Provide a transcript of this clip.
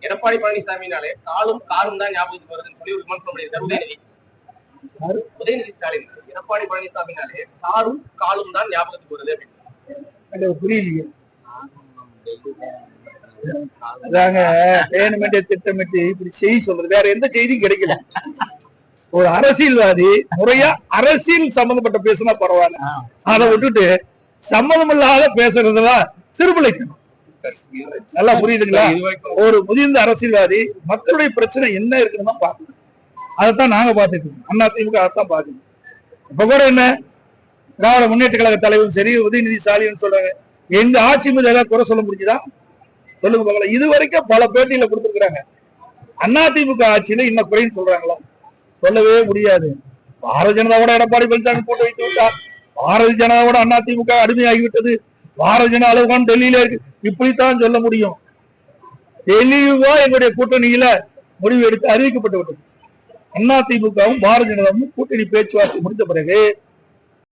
எடப்பாடி பழனிசாமினாலே காரும் தான் ஞாபகத்துக்கு வருதுன்னு சொல்லி ஒரு விமர்சனம் பண்ணியிருக்காரு உதயநிதி ஸ்டாலின். எடப்பாடி பழனிசாமினாலே காலும் தான் ஞாபகத்துக்கு வருது அப்படின்னு புரியலையே. அதாங்க வேணுமெண்டே திட்டமிட்டு இப்படி செய்தி சொல்றது, வேற எந்த செய்தியும் கிடைக்கல. ஒரு அரசியல்வாதி முறையா அரசியல் சம்பந்தப்பட்ட பேசினா பரவாயில்ல, அதை விட்டுட்டு சம்மதம் இல்லாத பேசுறதுலாம் சிறுபிழைக்கணும். நல்லா புரியுதுங்களா? ஒரு முதிர்ந்த அரசியல்வாதி மக்களுடைய பிரச்சனை என்ன இருக்குன்னு பாக்கணும். அதைத்தான் நாங்க பாத்துட்டு இருக்கோம். அதிமுக அதைத்தான் பாக்கணும். இப்ப கூட என்ன திராவிட முன்னேற்ற கழக தலைவரும் சரி, உதயநிதி ஸ்டாலின் சொல்றாங்க, எங்க ஆட்சி மீது ஏதாவது குறை சொல்ல முடியுதா சொல்லுங்க பார்க்கலாம். இது வரைக்கும் பல பேட்டியில கொடுத்திருக்கிறாங்க. அதிமுக ஆட்சியில இன்னும் குறைன்னு சொல்றாங்களா? சொல்லவே முடியாது. பாரதிய ஜனதாவோட எடப்பாடி பழனிசாமி போட்டு வைத்து விட்டார். பாரதிய ஜனதாவோட அதிமுக அடிமையாகிவிட்டது. பாரதிய ஜனதா அளவுதான் டெல்லியில இருக்கு. இப்படித்தான் சொல்ல முடியும். தெளிவா எங்களுடைய கூட்டணியில முடிவு எடுத்து அறிவிக்கப்பட்டு விட்டது. அதிமுகவும் பாரதிய ஜனதாவும் கூட்டணி பேச்சுவார்த்தை முடிந்த பிறகு